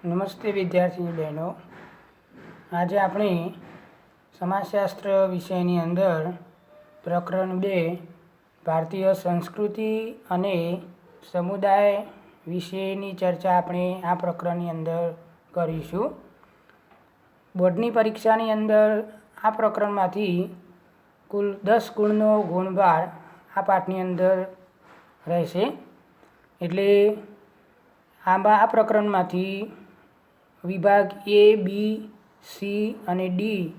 નમસ્તે વિદ્યાર્થી બહેનો, આજે આપણે સમાજશાસ્ત્ર વિષયની અંદર પ્રકરણ 2 ભારતીય સંસ્કૃતિ અને સમુદાય વિશેની ચર્ચા આપણે આ પ્રકરણની અંદર કરીશું. બોર્ડની પરીક્ષાની અંદર આ પ્રકરણમાંથી કુલ 10 ગુણનો ગુણભાર આ પાઠની અંદર રહેશે. એટલે આ પ્રકરણમાંથી વિભાગ એ, બી, સી અને ડી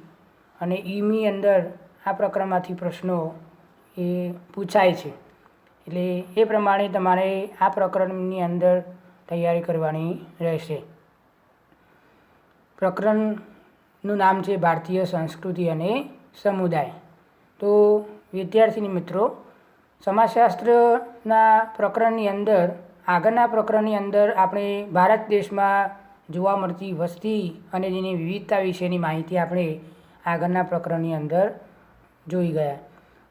અને ઈની અંદર આ પ્રકરણમાંથી પ્રશ્નો એ પૂછાય છે. એટલે એ પ્રમાણે તમારે આ પ્રકરણની અંદર તૈયારી કરવાની રહેશે. પ્રકરણનું નામ છે ભારતીય સંસ્કૃતિ અને સમુદાય. તો વિદ્યાર્થીની મિત્રો, સમાજશાસ્ત્રના પ્રકરણની અંદર આગળના પ્રકરણની અંદર આપણે ભારત દેશમાં જોવા મળતી વસ્તી અને તેની વિવિધતા વિશેની માહિતી આપણે આગળના પ્રકરણની અંદર જોઈ ગયા.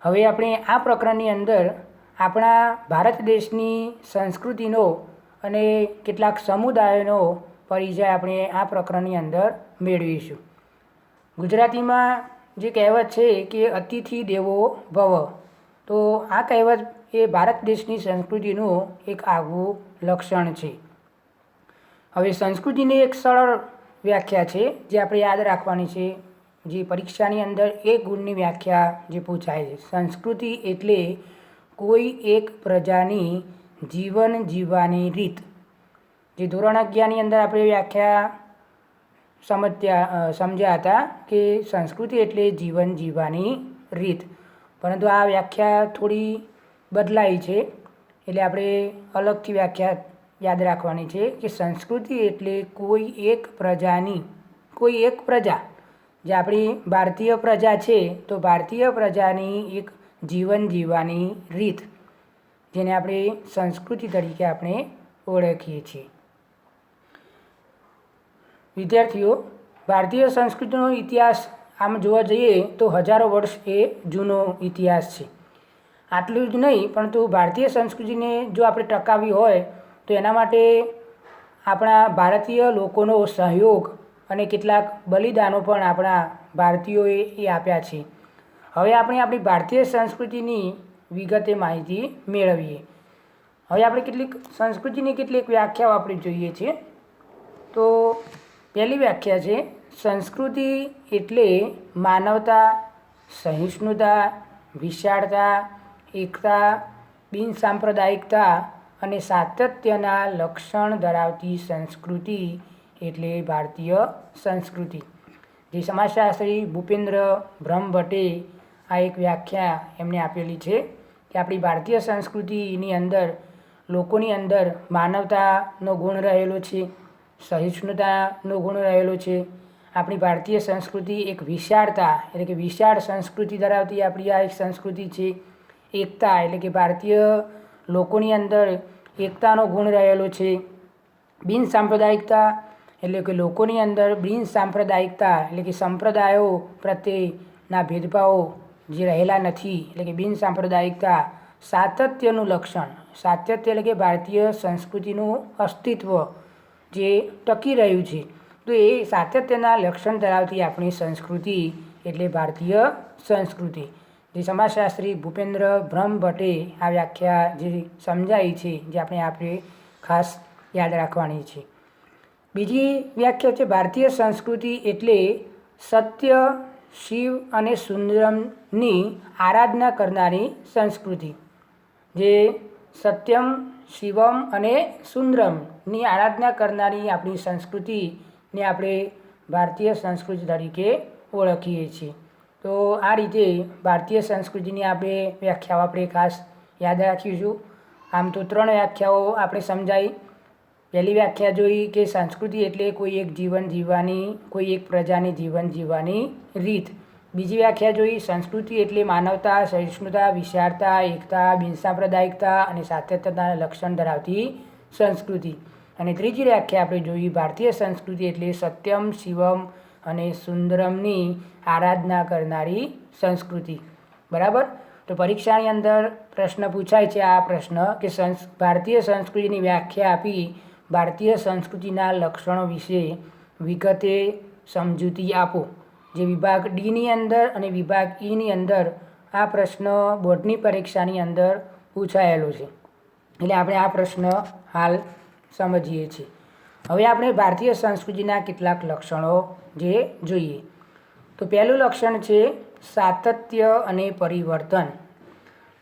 હવે આપણે આ પ્રકરણની અંદર આપણા ભારત દેશની સંસ્કૃતિનો અને કેટલાક સમુદાયોનો પરિચય આપણે આ પ્રકરણની અંદર મેળવીશું. ગુજરાતીમાં જે કહેવત છે કે અતિથિ દેવો ભવ, તો આ કહેવત એ ભારત દેશની સંસ્કૃતિનું એક આગવું લક્ષણ છે. હવે સંસ્કૃતિની એક સરળ વ્યાખ્યા છે જે આપણે યાદ રાખવાની છે, જે પરીક્ષાની અંદર એક ગુણની વ્યાખ્યા જે પૂછાય છે. સંસ્કૃતિ એટલે કોઈ એક પ્રજાની જીવન જીવવાની રીત. જે ધોરણ 11ની અંદર આપણે વ્યાખ્યા સમજ્યા હતા કે સંસ્કૃતિ એટલે જીવન જીવવાની રીત, પરંતુ આ વ્યાખ્યા થોડી બદલાઈ છે. એટલે આપણે અલગથી વ્યાખ્યા યાદ રાખવાની છે કે સંસ્કૃતિ એટલે કોઈ એક પ્રજા, જે આપણી ભારતીય પ્રજા છે, તો ભારતીય પ્રજાની એક જીવન જીવવાની રીત, જેને આપણે સંસ્કૃતિ તરીકે આપણે ઓળખીએ છીએ. વિદ્યાર્થીઓ, ભારતીય સંસ્કૃતિનો ઇતિહાસ આમ જોવા જઈએ તો હજારો વર્ષ એ જૂનો ઇતિહાસ છે. આટલું જ નહીં, પરંતુ ભારતીય સંસ્કૃતિને જો આપણે ટકાવવી હોય તો એના માટે આપણા ભારતીય લોકોનો સહયોગ અને કેટલાક બલિદાનો પણ આપણા ભારતીયોએ આપ્યા છે. હવે આપણે આપણી ભારતીય સંસ્કૃતિની વિગતે માહિતી મેળવીએ. હવે આપણે સંસ્કૃતિની કેટલીક વ્યાખ્યાઓ આપણે જોઈએ છીએ. તો પહેલી વ્યાખ્યા છે, સંસ્કૃતિ એટલે માનવતા, સહિષ્ણુતા, વિશાળતા, એકતા, બિનસાંપ્રદાયિકતા અને સાતત્યના લક્ષણ ધરાવતી સંસ્કૃતિ એટલે ભારતીય સંસ્કૃતિ. જે સમાજશાસ્ત્રી ભૂપેન્દ્ર બ્રહ્મભટ્ટે આ એક વ્યાખ્યા એમને આપેલી છે કે આપણી ભારતીય સંસ્કૃતિની અંદર લોકોની અંદર માનવતાનો ગુણ રહેલો છે, સહિષ્ણુતાનો ગુણ રહેલો છે. આપણી ભારતીય સંસ્કૃતિ એક વિશાળતા એટલે કે વિશાળ સંસ્કૃતિ ધરાવતી આપણી આ એક સંસ્કૃતિ છે. એકતા એટલે કે ભારતીય લોકોની અંદર એકતાનો ગુણ રહેલો છે. બિનસાંપ્રદાયિકતા એટલે કે લોકોની અંદર બિનસાંપ્રદાયિકતા એટલે કે સંપ્રદાયો પ્રત્યેના ભેદભાવો જે રહેલા નથી, એટલે કે બિનસાંપ્રદાયિકતા. સાતત્યનું લક્ષણ, સાતત્ય એટલે કે ભારતીય સંસ્કૃતિનું અસ્તિત્વ જે ટકી રહ્યું છે, તો એ સાતત્યના લક્ષણ ધરાવતી આપણી સંસ્કૃતિ એટલે ભારતીય સંસ્કૃતિ. જે સમાજશાસ્ત્રી ભૂપેન્દ્ર બ્રહ્મભટ્ટે આ વ્યાખ્યા જે સમજાવી છે, જે આપણે ખાસ યાદ રાખવાની છે. બીજી વ્યાખ્યા છે, ભારતીય સંસ્કૃતિ એટલે સત્ય, શિવ અને સુંદરમની આરાધના કરનારી સંસ્કૃતિ. જે સત્યમ, શિવમ અને સુંદરમની આરાધના કરનારી આપણી સંસ્કૃતિને આપણે ભારતીય સંસ્કૃતિ તરીકે ઓળખીએ છીએ. તો આ રીતે ભારતીય સંસ્કૃતિની આપણે વ્યાખ્યાઓ આપણે ખાસ યાદ રાખીશું. આમ તો 3 વ્યાખ્યાઓ આપણે સમજાઈ. પહેલી વ્યાખ્યા જોઈ કે સંસ્કૃતિ એટલે કોઈ એક જીવન જીવવાની, કોઈ એક પ્રજાની જીવન જીવવાની રીત. બીજી વ્યાખ્યા જોઈ, સંસ્કૃતિ એટલે માનવતા, સહિષ્ણુતા, વિશાળતા, એકતા, બિનસાંપ્રદાયિકતા અને સાતત્યના લક્ષણ ધરાવતી સંસ્કૃતિ. અને ત્રીજી વ્યાખ્યા આપણે જોઈ, ભારતીય સંસ્કૃતિ એટલે સત્યમ, શિવમ અને સુંદરમની આરાધના કરનારી સંસ્કૃતિ. બરાબર. તો પરીક્ષાની અંદર પ્રશ્ન પૂછાય છે આ પ્રશ્ન કે ભારતીય સંસ્કૃતિની વ્યાખ્યા આપી ભારતીય સંસ્કૃતિના લક્ષણો વિશે વિગતે સમજૂતી આપો. જે વિભાગ ડીની અંદર અને વિભાગ ઈની અંદર આ પ્રશ્ન બોર્ડની પરીક્ષાની અંદર પૂછાયેલો છે, એટલે આપણે આ પ્રશ્ન હાલ સમજીએ છીએ. હવે આપણે ભારતીય સંસ્કૃતિના કેટલાક લક્ષણો જે જોઈએ. તો પહેલું લક્ષણ છે સાતત્ય અને પરિવર્તન.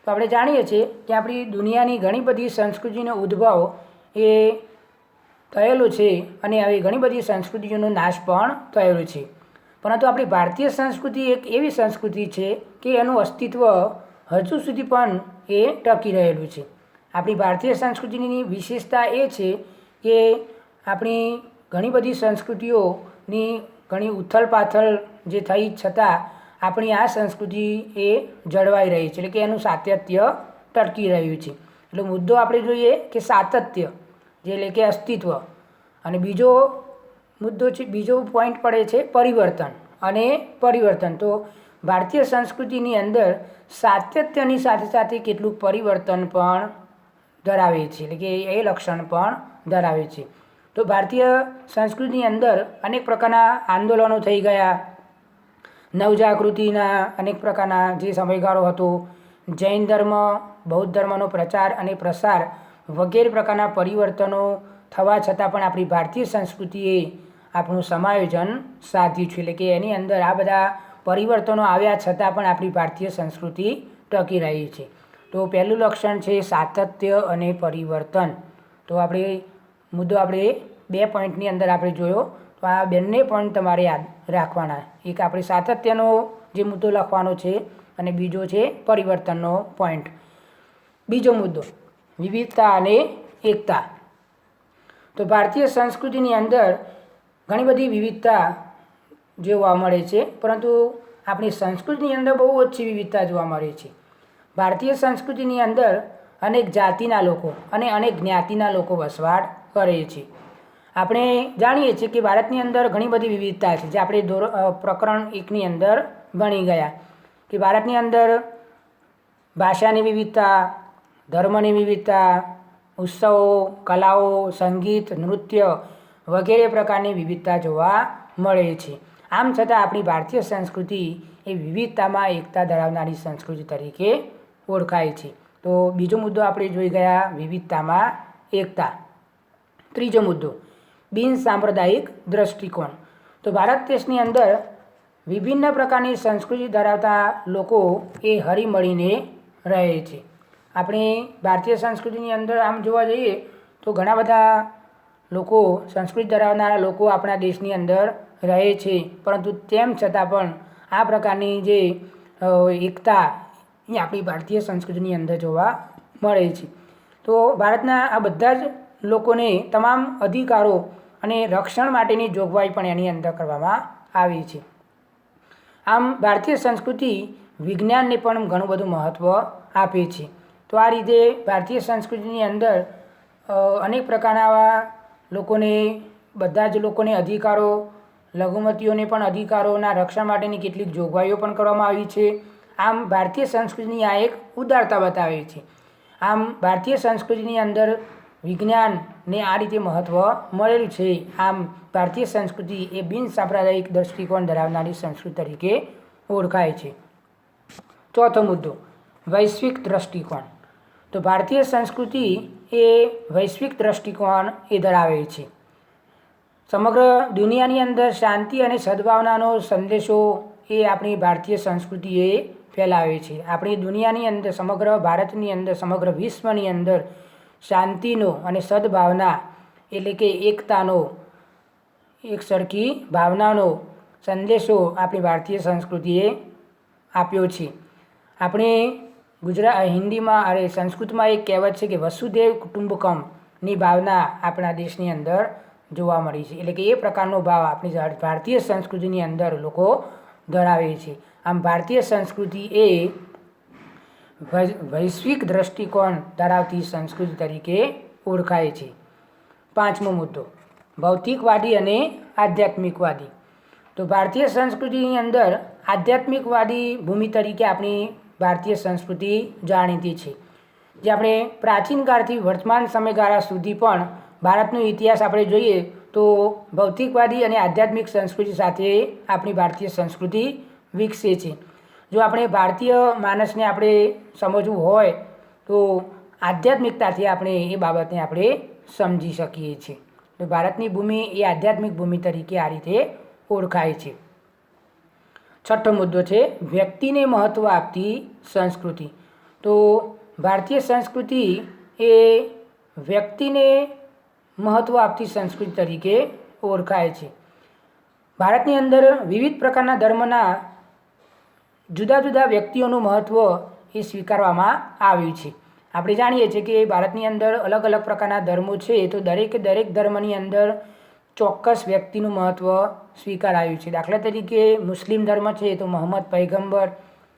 તો આપણે જાણીએ છીએ કે આપણી દુનિયાની ઘણી બધી સંસ્કૃતિનો ઉદ્ભવ એ થયેલો છે અને આવી ઘણી બધી સંસ્કૃતિઓનો નાશ પણ થયેલો છે. પરંતુ આપણી ભારતીય સંસ્કૃતિ એક એવી સંસ્કૃતિ છે કે એનું અસ્તિત્વ હજુ સુધી પણ એ ટકી રહેલું છે. આપણી ભારતીય સંસ્કૃતિની વિશેષતા એ છે કે આપણી ઘણી બધી સંસ્કૃતિઓની ઘણી ઉથલપાથલ જે થઈ છતાં આપણી આ સંસ્કૃતિ એ જળવાઈ રહી છે, એટલે કે એનું સાતત્ય ટકી રહ્યું છે. એટલે મુદ્દો આપણે જોઈએ કે સાતત્ય, જે એટલે કે અસ્તિત્વ, અને બીજો મુદ્દો છે, બીજો પોઈન્ટ પડે છે પરિવર્તન અને પરિવર્તન. તો ભારતીય સંસ્કૃતિની અંદર સાતત્યની સાથે સાથે કેટલું પરિવર્તન પણ ધરાવે છે, એટલે કે એ લક્ષણ પણ ધરાવે છે. તો ભારતીય સંસ્કૃતિની અંદર અનેક પ્રકારના આંદોલનો થઈ ગયા, નવજાગૃતિના અનેક પ્રકારના જે સમયગાળો હતો, જૈન ધર્મ, બૌદ્ધ ધર્મનો પ્રચાર અને પ્રસાર વગેરે પ્રકારના પરિવર્તનો થવા છતાં પણ આપણી ભારતીય સંસ્કૃતિએ આપણું સમાયોજન સાધ્યું છે, એટલે કે એની અંદર આ બધા પરિવર્તનો આવ્યા છતાં પણ આપણી ભારતીય સંસ્કૃતિ ટકી રહી છે. તો પહેલું લક્ષણ છે સાતત્ય અને પરિવર્તન. તો આપણે મુદ્દો આપણે 2 પોઈન્ટની અંદર આપણે જોયો. તો આ બંને પોઈન્ટ તમારે યાદ રાખવાના. એક આપણે સાતત્યનો જે મુદ્દો લખવાનો છે અને બીજો છે પરિવર્તનનો પોઈન્ટ. બીજો મુદ્દો વિવિધતા અને એકતા. તો ભારતીય સંસ્કૃતિની અંદર ઘણી બધી વિવિધતા જોવા મળે છે, પરંતુ આપણી સંસ્કૃતિની અંદર બહુ ઓછી વિવિધતા જોવા મળે છે. ભારતીય સંસ્કૃતિની અંદર અનેક જાતિના લોકો અને અનેક જ્ઞાતિના લોકો વસવાટ કરે છે. આપણે જાણીએ છીએ કે ભારતની અંદર ઘણી બધી વિવિધતા છે, જે આપણે પ્રકરણ 1ની અંદર ભણી ગયા કે ભારતની અંદર ભાષાની વિવિધતા, ધર્મની વિવિધતા, ઉત્સવો, કલાઓ, સંગીત, નૃત્ય વગેરે પ્રકારની વિવિધતા જોવા મળે છે. આમ છતાં આપણી ભારતીય સંસ્કૃતિ એ વિવિધતામાં એકતા ધરાવનારી સંસ્કૃતિ તરીકે ઓળખાય છે. તો બીજો મુદ્દો આપણે જોઈ ગયા વિવિધતામાં એકતા. ત્રીજો મુદ્દો બિન સાંપ્રદાયિક દૃષ્ટિકોણ. તો ભારત દેશની અંદર વિભિન્ન પ્રકારની સંસ્કૃતિ ધરાવતા લોકો એ હળીમળીને રહે છે. આપણી ભારતીય સંસ્કૃતિની અંદર આમ જોવા જઈએ તો ઘણા બધા લોકો, સંસ્કૃતિ ધરાવનારા લોકો આપણા દેશની અંદર રહે છે, પરંતુ તેમ છતાં પણ આ પ્રકારની જે એકતા એ આપણી ભારતીય સંસ્કૃતિની અંદર જોવા મળે છે. તો ભારતના આ બધા જ લોકોને તમામ અધિકારો અને રક્ષણ માટેની જોગવાઈ પણ એની અંદર કરવામાં આવી છે. આમ ભારતીય સંસ્કૃતિ વિજ્ઞાનને પણ ઘણું બધું મહત્ત્વ આપે છે. તો આ રીતે ભારતીય સંસ્કૃતિની અંદર અનેક પ્રકારના લોકોને, બધા જ લોકોને અધિકારો, લઘુમતીઓને પણ અધિકારોના રક્ષણ માટેની કેટલીક જોગવાઈઓ પણ કરવામાં આવી છે. આમ ભારતીય સંસ્કૃતિની આ એક ઉદારતા બતાવે છે. આમ ભારતીય સંસ્કૃતિની અંદર વિજ્ઞાનને આ રીતે મહત્ત્વ મળેલું છે. આમ ભારતીય સંસ્કૃતિ એ બિન સાંપ્રદાયિક દૃષ્ટિકોણ ધરાવનારી સંસ્કૃતિ તરીકે ઓળખાય છે. ચોથો મુદ્દો વૈશ્વિક દૃષ્ટિકોણ. તો ભારતીય સંસ્કૃતિ એ વૈશ્વિક દૃષ્ટિકોણ એ ધરાવે છે. સમગ્ર દુનિયાની અંદર શાંતિ અને સદભાવનાનો સંદેશો એ આપણી ભારતીય સંસ્કૃતિએ ફેલાવે છે. આપણી દુનિયાની અંદર, સમગ્ર ભારતની અંદર, સમગ્ર વિશ્વની અંદર શાંતિનો અને સદભાવના એટલે કે એકતાનો, એક સરખી ભાવનાનો સંદેશો આપણી ભારતીય સંસ્કૃતિએ આપ્યો છે. આપણે હિન્દીમાં સંસ્કૃતમાં એક કહેવત છે કે વસુદેવ કુટુંબકમની ભાવના આપણા દેશની અંદર જોવા મળી છે. એટલે કે એ પ્રકારનો ભાવ આપણી ભારતીય સંસ્કૃતિની અંદર લોકો ધરાવે છે. આમ ભારતીય સંસ્કૃતિ એ વૈશ્વિક દૃષ્ટિકોણ ધરાવતી સંસ્કૃતિ તરીકે ઓળખાય છે. પાંચમો મુદ્દો ભૌતિકવાદી અને આધ્યાત્મિકવાદી. તો ભારતીય સંસ્કૃતિની અંદર આધ્યાત્મિકવાદી ભૂમિ તરીકે આપણી ભારતીય સંસ્કૃતિ જાણીતી છે. જે આપણે પ્રાચીન કાળથી વર્તમાન સમયગાળા સુધી પણ ભારતનો ઇતિહાસ આપણે જોઈએ તો ભૌતિકવાદી અને આધ્યાત્મિક સંસ્કૃતિ સાથે આપણી ભારતીય સંસ્કૃતિ વિકસે છે. જો આપણે ભારતીય માણસને આપણે સમજવું હોય તો આધ્યાત્મિકતાથી આપણે એ બાબતને આપણે સમજી શકીએ છીએ. તો ભારતની ભૂમિ એ આધ્યાત્મિક ભૂમિ તરીકે આ રીતે ઓળખાય છે. છઠ્ઠો મુદ્દો છે વ્યક્તિને મહત્ત્વ આપતી સંસ્કૃતિ. તો ભારતીય સંસ્કૃતિ એ વ્યક્તિને મહત્ત્વ આપતી સંસ્કૃતિ તરીકે ઓળખાય છે. ભારતની અંદર વિવિધ પ્રકારના ધર્મના જુદા જુદા વ્યક્તિઓનું મહત્ત્વ એ સ્વીકારવામાં આવ્યું છે. આપણે જાણીએ છીએ કે ભારતની અંદર અલગ અલગ પ્રકારના ધર્મો છે તો દરેક ધર્મની અંદર ચોક્કસ વ્યક્તિનું મહત્ત્વ સ્વીકારાયું છે. દાખલા તરીકે મુસ્લિમ ધર્મ છે તો મોહમ્મદ પૈગંબર,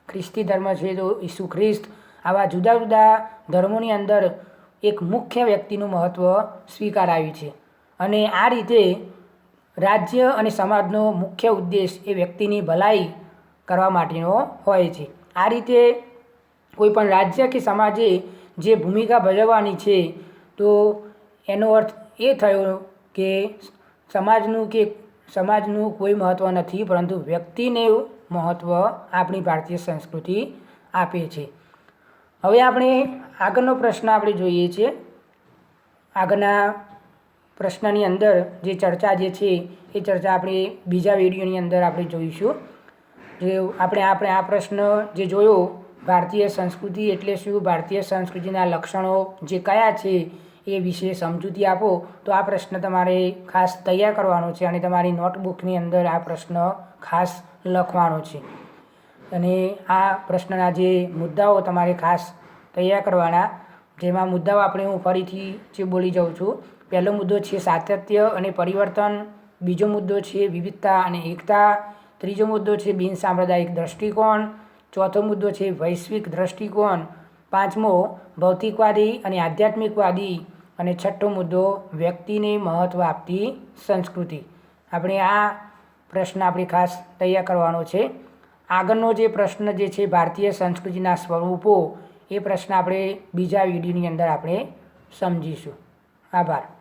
ખ્રિસ્તી ધર્મ છે તો ઈસુ ખ્રિસ્ત, આવા જુદા જુદા ધર્મોની અંદર એક મુખ્ય વ્યક્તિનું મહત્ત્વ સ્વીકારાયું છે. અને આ રીતે રાજ્ય અને સમાજનો મુખ્ય ઉદ્દેશ એ વ્યક્તિની ભલાઈ કરવા માટેનો હોય છે. આ રીતે કોઈપણ રાજ્ય કે સમાજે જે ભૂમિકા ભજવવાની છે તો એનો અર્થ એ થયો કે સમાજનું કોઈ મહત્ત્વ નથી, પરંતુ વ્યક્તિને મહત્ત્વ આપણી ભારતીય સંસ્કૃતિ આપે છે. હવે આપણે આગળનો પ્રશ્ન આપણે જોઈએ છીએ. આગળના પ્રશ્નની અંદર જે ચર્ચા જે છે એ ચર્ચા આપણે બીજા વિડીયોની અંદર આપણે જોઈશું. જે આપણે આ પ્રશ્ન જે જોયો ભારતીય સંસ્કૃતિ એટલે શું, ભારતીય સંસ્કૃતિના લક્ષણો જે કયા છે એ વિશે સમજૂતી આપો. તો આ પ્રશ્ન તમારે ખાસ તૈયાર કરવાનો છે અને તમારી નોટબુકની અંદર આ પ્રશ્ન ખાસ લખવાનો છે. અને આ પ્રશ્નના જે મુદ્દાઓ તમારે ખાસ તૈયાર કરવાના, જેમાં મુદ્દાઓ આપણે હું ફરીથી જે બોલી જાઉં છું. પહેલો મુદ્દો છે સાતત્ય અને પરિવર્તન, બીજો મુદ્દો છે વિવિધતા અને એકતા, ત્રીજો મુદ્દો છે બિનસાંપ્રદાયિક દૃષ્ટિકોણ, ચોથો મુદ્દો છે વૈશ્વિક દૃષ્ટિકોણ, પાંચમો ભૌતિકવાદી અને આધ્યાત્મિકવાદી, અને છઠ્ઠો મુદ્દો વ્યક્તિને મહત્ત્વ આપતી સંસ્કૃતિ. આપણે આ પ્રશ્ન આપણે ખાસ તૈયાર કરવાનો છે. આગળનો જે પ્રશ્ન જે છે ભારતીય સંસ્કૃતિના સ્વરૂપો, એ પ્રશ્ન આપણે બીજા વિડીયોની અંદર આપણે સમજીશું. આભાર.